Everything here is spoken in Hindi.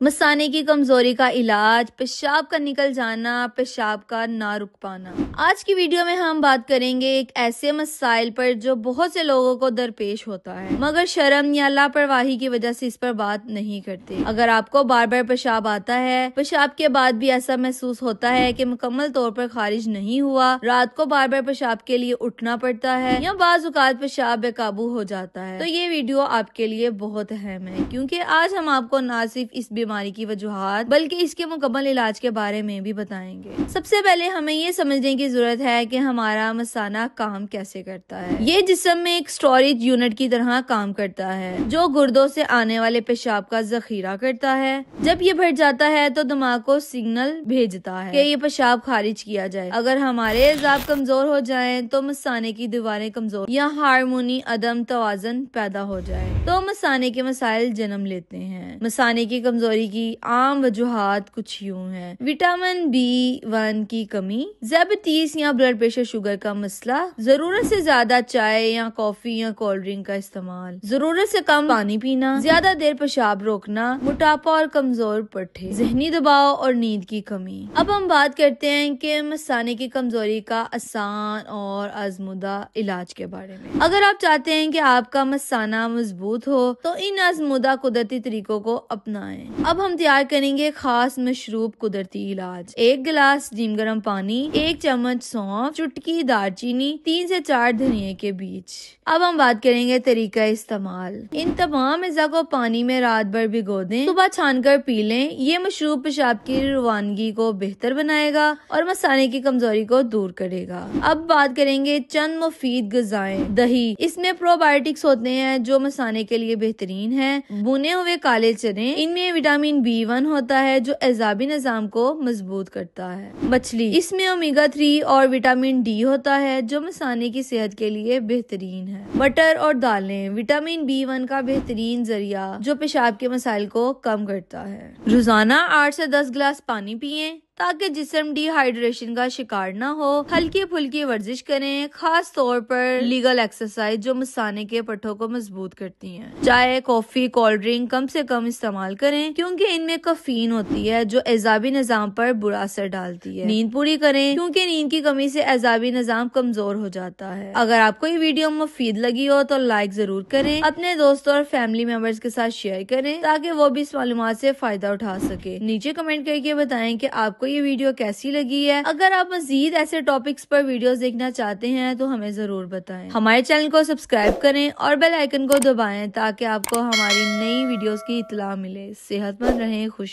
मसाने की कमजोरी का इलाज, पेशाब का निकल जाना, पेशाब का ना रुक पाना। आज की वीडियो में हम बात करेंगे एक ऐसे मसाइल पर जो बहुत से लोगों को दरपेश होता है, मगर शर्म या लापरवाही की वजह से इस पर बात नहीं करते। अगर आपको बार बार पेशाब आता है, पेशाब के बाद भी ऐसा महसूस होता है कि मुकम्मल तौर पर खारिज नहीं हुआ, रात को बार बार पेशाब के लिए उठना पड़ता है या बाज़ औक़ात पेशाब बेकाबू हो जाता है, तो ये वीडियो आपके लिए बहुत अहम है, क्योंकि आज हम आपको ना सिर्फ इस बीमारी की वजूहात बल्कि इसके मुकम्मल इलाज के बारे में भी बताएंगे। सबसे पहले हमें ये समझने की जरूरत है कि हमारा मसाना काम कैसे करता है। ये जिस्म में एक स्टोरेज यूनिट की तरह काम करता है जो गुर्दों से आने वाले पेशाब का जखीरा करता है। जब ये भर जाता है तो दिमाग को सिग्नल भेजता है कि ये पेशाब खारिज किया जाए। अगर हमारे एज़ाब कमजोर हो जाएं तो मसाने की दीवारें कमजोर या हार्मोनी अदम तवाज़ुन पैदा हो जाए तो मसाने के मसाइल जन्म लेते हैं। मसाने की कमजोरी की आम वजूहात कुछ यूं हैं: विटामिन B1 की कमी, ज़ायबिटीज या ब्लड प्रेशर, शुगर का मसला, जरूरत से ज्यादा चाय या कॉफी या कोल्ड ड्रिंक का इस्तेमाल, जरूरत से कम पानी पीना, ज्यादा देर पेशाब रोकना, मोटापा और कमजोर पट्टे, जहनी दबाव और नींद की कमी। अब हम बात करते हैं कि मसाने की कमजोरी का आसान और आजमुदा इलाज के बारे में। अगर आप चाहते हैं कि आपका मसाना मजबूत हो तो इन आजमुदा कुदरती तरीकों को अपनाएं। अब हम तैयार करेंगे खास मशरूब कुदरती इलाज। 1 गिलास नीम गर्म पानी, 1 चम्मच सौंफ, चुटकी दालचीनी, 3 से 4 धनिए के बीज। अब हम बात करेंगे तरीका इस्तेमाल। इन तमाम अज़ा को पानी में रात भर भिगो दें, सुबह छानकर पी लें। ये मशरूब पेशाब की रवानगी को बेहतर बनाएगा और मसाने की कमजोरी को दूर करेगा। अब बात करेंगे चंद मुफीद ग़िज़ाएं। दही, इसमें प्रोबायोटिक्स होते हैं जो मसाने के लिए बेहतरीन है। भुने हुए काले चने, इनमें विटामिन B1 होता है जो एज़ाबी निज़ाम को मजबूत करता है। मछली, इसमें ओमेगा 3 और विटामिन D होता है जो मसाने की सेहत के लिए बेहतरीन है। मटर और दालें, विटामिन B1 का बेहतरीन जरिया जो पेशाब के मसाइल को कम करता है। रोजाना 8 से 10 गिलास पानी पिएं ताकि जिस्म डिहाइड्रेशन का शिकार न हो। हल्की फुल्की वर्जिश करें, खास तौर पर लीगल एक्सरसाइज जो मसाने के पट्टों को मजबूत करती हैं। चाय, कॉफी, कोल्ड ड्रिंक कम से कम इस्तेमाल करें क्योंकि इनमें कैफीन होती है जो एज़ाबी निज़ाम पर बुरा असर डालती है। नींद पूरी करें क्योंकि नींद की कमी से एज़ाबी निज़ाम कमजोर हो जाता है। अगर आपको ये वीडियो मुफीद लगी हो तो लाइक जरूर करें, अपने दोस्तों और फैमिली मेंबर्स के साथ शेयर करें ताकि वो भी इस मालूमात से फायदा उठा सके। नीचे कमेंट करके बताएं कि आपको ये वीडियो कैसी लगी है। अगर आप मजीद ऐसे टॉपिक्स पर वीडियोस देखना चाहते हैं तो हमें जरूर बताएं। हमारे चैनल को सब्सक्राइब करें और बेल आइकन को दबाएं ताकि आपको हमारी नई वीडियोस की इत्तला मिले। सेहतमंद रहें, खुश